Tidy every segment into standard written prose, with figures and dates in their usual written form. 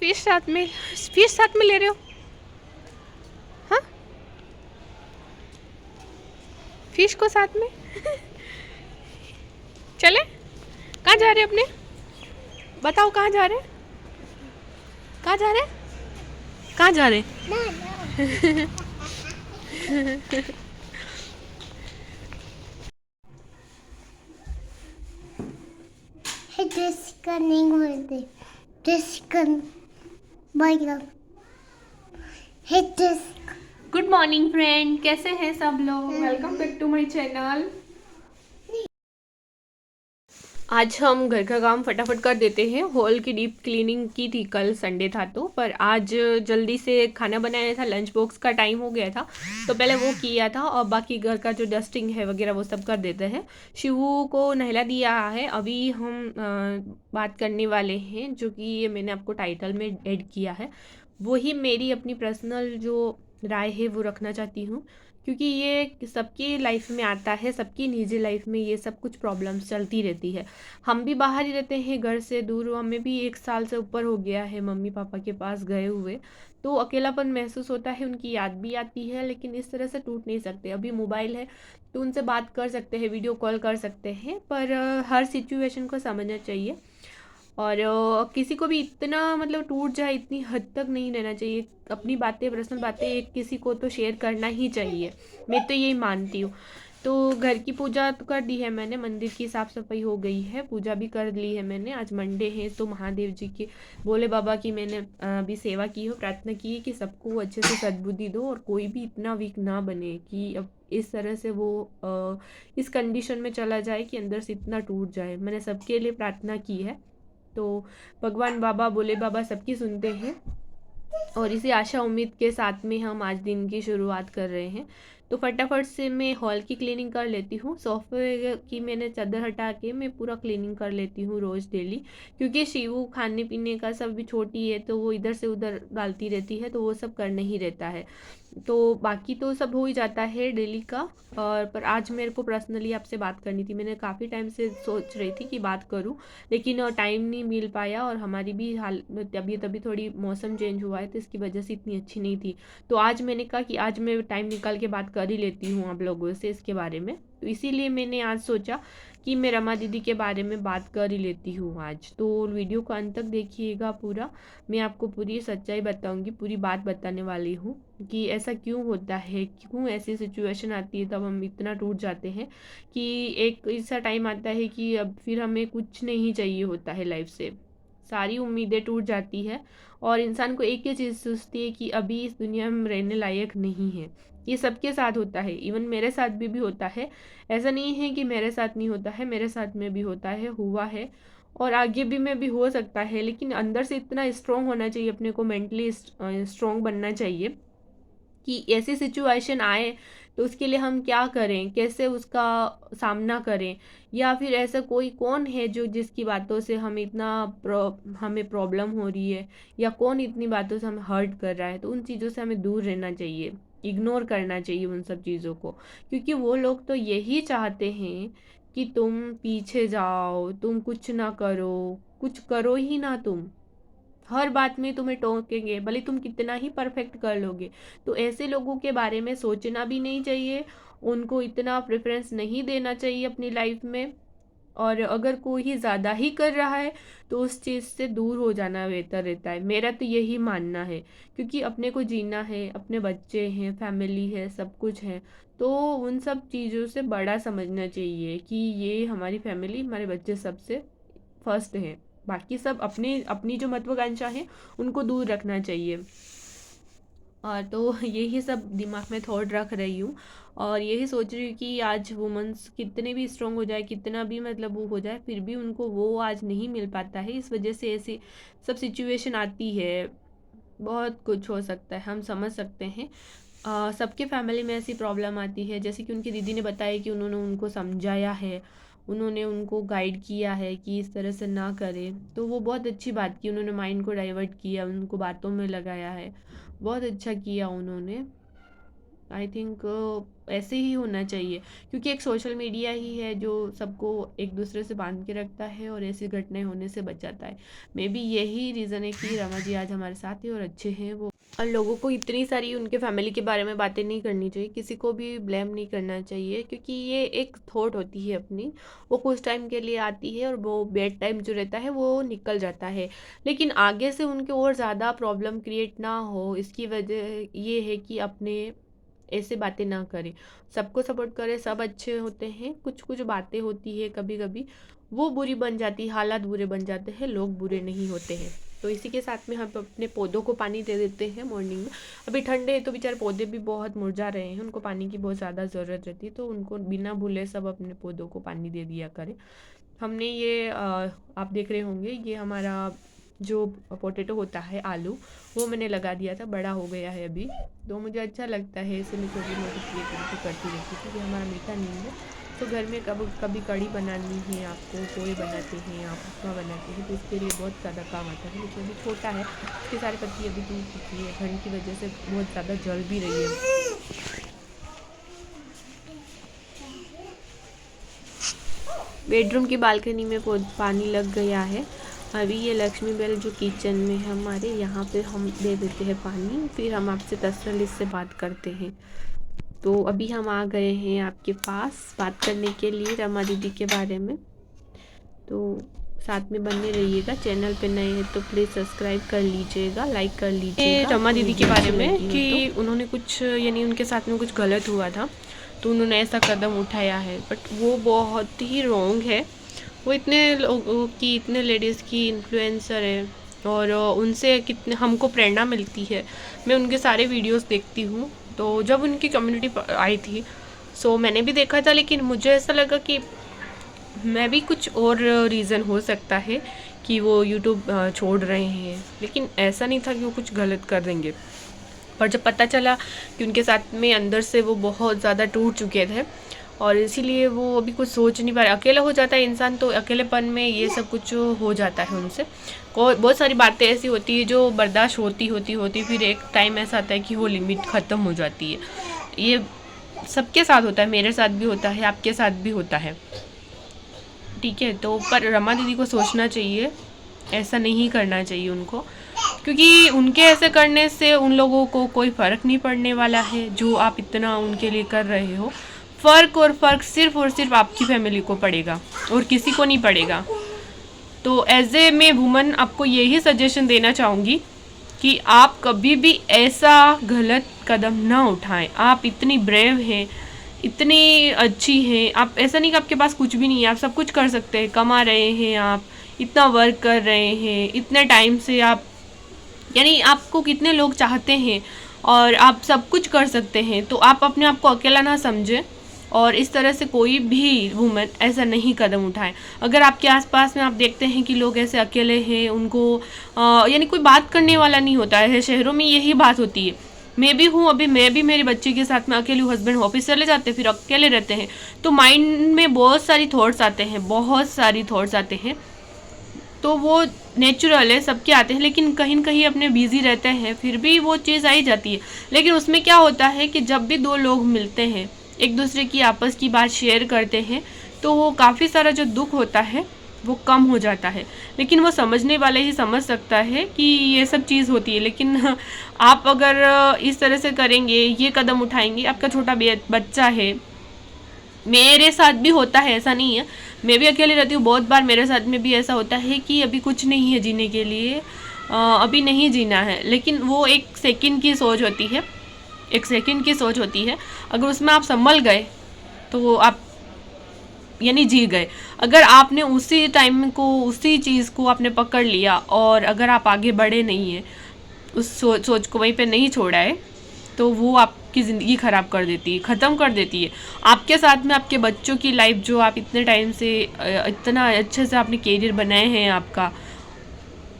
Fish साथ में ले रहे हो? हाँ, फिश को साथ में चले? कहाँ जा रहे अपने? बताओ कहाँ जा रहे? कहाँ जा रहे? कहाँ जा रहे? जैसिका नहीं बोलते Jessica bye hey Jessica. Good morning friend, कैसे हैं सब लोग? Welcome back to my channel. आज हम घर का काम फटाफट कर देते हैं। हॉल की डीप क्लीनिंग की थी, कल संडे था तो, पर आज जल्दी से खाना बनाया था, लंच बॉक्स का टाइम हो गया था तो पहले वो किया था और बाकी घर का जो डस्टिंग है वगैरह वो सब कर देते हैं। शिवू को नहला दिया है। अभी हम बात करने वाले हैं जो कि ये मैंने आपको टाइटल में ऐड किया है, वही मेरी अपनी पर्सनल जो राय है वो रखना चाहती हूँ, क्योंकि ये सबकी लाइफ में आता है, सबकी निजी लाइफ में ये सब कुछ प्रॉब्लम्स चलती रहती है। हम भी बाहर ही रहते हैं, घर से दूर, हमें भी 1 साल से ऊपर हो गया है मम्मी पापा के पास गए हुए, तो अकेलापन महसूस होता है, उनकी याद भी आती है, लेकिन इस तरह से टूट नहीं सकते। अभी मोबाइल है तो उनसे बात कर सकते हैं, वीडियो कॉल कर सकते हैं, पर हर सिचुएशन को समझना चाहिए। और किसी को भी इतना मतलब टूट जाए इतनी हद तक नहीं रहना चाहिए। अपनी बातें, पर्सनल बातें एक किसी को तो शेयर करना ही चाहिए, मैं तो यही मानती हूँ। तो घर की पूजा तो कर दी है मैंने, मंदिर की साफ़ सफाई हो गई है, पूजा भी कर ली है मैंने। आज मंडे है तो महादेव जी की, भोले बाबा की मैंने अभी सेवा की हो, प्रार्थना की है कि सबको अच्छे से सद्बुद्धि दो और कोई भी इतना वीक ना बने कि अब इस तरह से वो इस कंडीशन में चला जाए कि अंदर से इतना टूट जाए। मैंने सबके लिए प्रार्थना की है, तो भगवान बाबा, भोले बाबा सबकी सुनते हैं। और इसी आशा उम्मीद के साथ में हम आज दिन की शुरुआत कर रहे हैं। तो फटाफट से मैं हॉल की क्लीनिंग कर लेती हूँ। सोफे की मैंने चादर हटा के मैं पूरा क्लीनिंग कर लेती हूँ रोज़ डेली, क्योंकि शिवू खाने पीने का सब भी छोटी है तो वो इधर से उधर डालती रहती है, तो वो सब करना ही रहता है। तो बाकी तो सब हो ही जाता है डेली का। और पर आज मेरे को पर्सनली आपसे बात करनी थी, मैंने काफ़ी टाइम से सोच रही थी कि बात करूं, लेकिन टाइम नहीं मिल पाया और हमारी भी हाल तबीयत अभी थोड़ी मौसम चेंज हुआ है तो इसकी वजह से इतनी अच्छी नहीं थी। तो आज मैंने कहा कि आज मैं टाइम निकाल के बात कर ही लेती हूँ आप लोगों से इसके बारे में, तो इसीलिए मैंने आज सोचा कि मैं रमा दीदी के बारे में बात कर ही लेती हूँ आज। तो वीडियो को अंत तक देखिएगा पूरा, मैं आपको पूरी सच्चाई बताऊंगी, पूरी बात बताने वाली हूँ कि ऐसा क्यों होता है, क्यों ऐसी सिचुएशन आती है तब हम इतना टूट जाते हैं कि एक ऐसा टाइम आता है कि अब फिर हमें कुछ नहीं चाहिए होता है लाइफ से, सारी उम्मीदें टूट जाती है और इंसान को एक ही चीज़ सोचती है कि अभी इस दुनिया में रहने लायक नहीं है। ये सबके साथ होता है, इवन मेरे साथ भी होता है। ऐसा नहीं है कि मेरे साथ नहीं होता है, मेरे साथ में भी होता है, हुआ है और आगे भी में भी हो सकता है, लेकिन अंदर से इतना स्ट्रॉन्ग होना चाहिए, अपने को मेंटली स्ट्रॉन्ग बनना चाहिए कि ऐसी सिचुएशन आए तो उसके लिए हम क्या करें, कैसे उसका सामना करें, या फिर ऐसा कोई कौन है जो जिसकी बातों से हम इतना हमें प्रॉब्लम हो रही है, या कौन इतनी बातों से हमें हर्ट कर रहा है, तो उन चीज़ों से हमें दूर रहना चाहिए, इग्नोर करना चाहिए उन सब चीज़ों को, क्योंकि वो लोग तो यही चाहते हैं कि तुम पीछे जाओ, तुम कुछ ना करो, कुछ करो ही ना तुम, हर बात में तुम्हें टोकेंगे, भले तुम कितना ही परफेक्ट कर लोगे। तो ऐसे लोगों के बारे में सोचना भी नहीं चाहिए, उनको इतना प्रेफरेंस नहीं देना चाहिए अपनी लाइफ में। और अगर कोई ज़्यादा ही कर रहा है तो उस चीज़ से दूर हो जाना बेहतर रहता है, मेरा तो यही मानना है, क्योंकि अपने को जीना है, अपने बच्चे हैं, फैमिली है, सब कुछ है, तो उन सब चीज़ों से बड़ा समझना चाहिए कि ये हमारी फैमिली, हमारे बच्चे सबसे फर्स्ट है, बाकी सब अपने अपनी जो महत्वाकांक्षा है उनको दूर रखना चाहिए। और तो यही सब दिमाग में थॉट रख रही हूँ और यही सोच रही हूँ कि आज वुमेंस कितने भी स्ट्रांग हो जाए, कितना भी मतलब वो हो जाए, फिर भी उनको वो आज नहीं मिल पाता है, इस वजह से ऐसी सब सिचुएशन आती है। बहुत कुछ हो सकता है, हम समझ सकते हैं। सबके फैमिली में ऐसी प्रॉब्लम आती है, जैसे कि उनकी दीदी ने बताया कि उन्होंने उनको समझाया है, उन्होंने उनको गाइड किया है कि इस तरह से ना करें, तो वो बहुत अच्छी बात की, उन्होंने माइंड को डाइवर्ट किया, उनको बातों में लगाया है, बहुत अच्छा किया उन्होंने। आई थिंक ऐसे ही होना चाहिए, क्योंकि एक सोशल मीडिया ही है जो सबको एक दूसरे से बांध के रखता है और ऐसी घटनाएं होने से बचाता है। मे बी यही रीज़न है कि रमा जी आज हमारे साथ हैं और अच्छे हैं वो। और लोगों को इतनी सारी उनके फैमिली के बारे में बातें नहीं करनी चाहिए, किसी को भी ब्लेम नहीं करना चाहिए, क्योंकि ये एक थॉट होती है अपनी, वो कुछ टाइम के लिए आती है और वो बैड टाइम जो रहता है वो निकल जाता है। लेकिन आगे से उनके और ज़्यादा प्रॉब्लम क्रिएट ना हो, इसकी वजह ये है कि अपने ऐसे बातें ना करें, सबको सपोर्ट करें, सब अच्छे होते हैं। कुछ कुछ बातें होती है कभी कभी वो बुरी बन जाती, हालात बुरे बन जाते हैं, लोग बुरे नहीं होते हैं। तो इसी के साथ में हम अपने पौधों को पानी दे देते हैं मॉर्निंग में। अभी ठंडे है तो बेचारे पौधे भी बहुत मुरझा रहे हैं, उनको पानी की बहुत ज़्यादा ज़रूरत रहती है, तो उनको बिना भूले सब अपने पौधों को पानी दे दिया करें। हमने ये आप देख रहे होंगे, ये हमारा जो पोटैटो होता है, आलू, वो मैंने लगा दिया था, बड़ा हो गया है अभी। तो मुझे अच्छा लगता है, इसे मैं छोटी मोटी क्रिएटिविटी करती रहती थी, क्योंकि हमारा मीठा नीम है। तो घर में कभी कढ़ी बनानी है आपको, पोहे बनाते हैं आप, उपमा बनाते हैं, तो इसके लिए बहुत ज़्यादा काम आता है। लेकिन अभी छोटा है, इसके सारे पत्ती अभी टूट चुकी है, ठंड की वजह से बहुत ज़्यादा जल भी रही है। बेडरूम की बालकनी में पानी लग गया है। अभी ये लक्ष्मी बेल जो किचन में है हमारे, यहाँ पे हम दे देते हैं पानी, फिर हम आपसे तसल्ली से बात करते हैं। तो अभी हम आ गए हैं आपके पास बात करने के लिए रमा दीदी के बारे में। तो साथ में बने रहिएगा, चैनल पे नए हैं तो प्लीज़ सब्सक्राइब कर लीजिएगा, लाइक कर लीजिएगा। रमा दीदी के बारे में कि उन्होंने कुछ, यानी उनके साथ में कुछ गलत हुआ था, तो उन्होंने ऐसा कदम उठाया है, बट वो बहुत ही रॉन्ग है। वो इतने लोगों की, इतने लेडीज़ की इन्फ्लुएंसर है और उनसे कितने हमको प्रेरणा मिलती है। मैं उनके सारे वीडियोस देखती हूँ। तो जब उनकी कम्युनिटी आई थी, सो मैंने भी देखा था, लेकिन मुझे ऐसा लगा कि मैं भी कुछ और रीज़न हो सकता है कि वो यूट्यूब छोड़ रहे हैं, लेकिन ऐसा नहीं था कि वो कुछ गलत कर देंगे। पर जब पता चला कि उनके साथ में अंदर से वो बहुत ज़्यादा टूट चुके थे और इसीलिए वो अभी कुछ सोच नहीं पा रहे, अकेला हो जाता है इंसान, तो अकेलेपन में ये सब कुछ हो जाता है उनसे। बहुत सारी बातें ऐसी होती है जो बर्दाश्त होती फिर एक टाइम ऐसा आता है कि वो लिमिट ख़त्म हो जाती है। ये सबके साथ होता है, मेरे साथ भी होता है, आपके साथ भी होता है, ठीक है। तो पर रमा दीदी को सोचना चाहिए, ऐसा नहीं करना चाहिए उनको, क्योंकि उनके ऐसे करने से उन लोगों को कोई फ़र्क नहीं पड़ने वाला है जो आप इतना उनके लिए कर रहे हो। फ़र्क सिर्फ और सिर्फ आपकी फैमिली को पड़ेगा और किसी को नहीं पड़ेगा। तो एज ए मैं वुमन आपको यही सजेशन देना चाहूँगी कि आप कभी भी ऐसा गलत कदम ना उठाएं। आप इतनी ब्रेव हैं, इतनी अच्छी हैं, आप ऐसा नहीं कि आपके पास कुछ भी नहीं है, आप सब कुछ कर सकते हैं, कमा रहे हैं, आप इतना वर्क कर रहे हैं, इतने टाइम से आप, यानी आपको कितने लोग चाहते हैं और आप सब कुछ कर सकते हैं। तो आप अपने आप को अकेला ना समझें और इस तरह से कोई भी वुमन ऐसा नहीं कदम उठाए। अगर आपके आसपास में आप देखते हैं कि लोग ऐसे अकेले हैं, उनको यानी कोई बात करने वाला नहीं होता है, शहरों में यही बात होती है। मैं भी हूँ, अभी मैं भी मेरे बच्चे के साथ में अकेली हूँ, हस्बैंड ऑफिस चले जाते हैं, फिर अकेले रहते हैं, तो माइंड में बहुत सारी थॉट्स आते हैं, तो वो नेचुरल है, सबके आते हैं, लेकिन कहीं न कहीं अपने बिजी रहते हैं, फिर भी वो चीज़ आई जाती है। लेकिन उसमें क्या होता है कि जब भी दो लोग मिलते हैं, एक दूसरे की आपस की बात शेयर करते हैं, तो वो काफ़ी सारा जो दुख होता है वो कम हो जाता है। लेकिन वो समझने वाले ही समझ सकता है कि ये सब चीज़ होती है। लेकिन आप अगर इस तरह से करेंगे, ये कदम उठाएंगे, आपका छोटा बच्चा है, मेरे साथ भी होता है, ऐसा नहीं है, मैं भी अकेले रहती हूँ, बहुत बार मेरे साथ में भी ऐसा होता है कि अभी कुछ नहीं है जीने के लिए, अभी नहीं जीना है। लेकिन वो एक सेकंड की सोच होती है, अगर उसमें आप संभल गए तो आप यानी जी गए। अगर आपने उसी टाइम को, उसी चीज़ को आपने पकड़ लिया और अगर आप आगे बढ़े नहीं हैं, उस सोच को वहीं पे नहीं छोड़ा है, तो वो आपकी ज़िंदगी ख़राब कर देती है, ख़त्म कर देती है। आपके साथ में आपके बच्चों की लाइफ, जो आप इतने टाइम से इतना अच्छे से आपने कैरियर बनाए हैं आपका,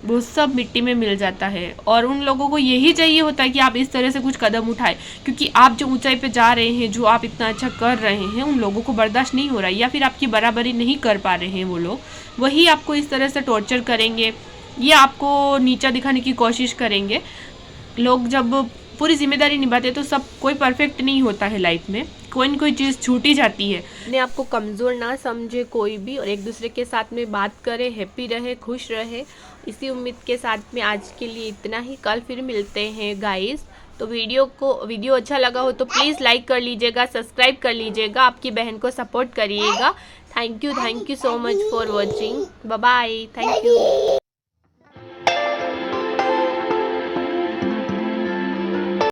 वो सब मिट्टी में मिल जाता है। और उन लोगों को यही चाहिए होता है कि आप इस तरह से कुछ कदम उठाए, क्योंकि आप जो ऊंचाई पे जा रहे हैं, जो आप इतना अच्छा कर रहे हैं, उन लोगों को बर्दाश्त नहीं हो रहा है, या फिर आपकी बराबरी नहीं कर पा रहे हैं वो लोग, वही आपको इस तरह से टॉर्चर करेंगे, ये आपको नीचा दिखाने की कोशिश करेंगे। लोग जब पूरी जिम्मेदारी निभाते हैं तो सब कोई परफेक्ट नहीं होता है लाइफ में, कोई न कोई चीज़ छूट ही जाती है। अपने आपको कमज़ोर ना समझे कोई भी, और एक दूसरे के साथ में बात करे, हैप्पी रहे, खुश रहे। इसी उम्मीद के साथ में आज के लिए इतना ही, कल फिर मिलते हैं गाइस। तो वीडियो अच्छा लगा हो तो प्लीज़ लाइक कर लीजिएगा, सब्सक्राइब कर लीजिएगा, आपकी बहन को सपोर्ट करिएगा। Thank you so much for watching. Bye bye, thank you.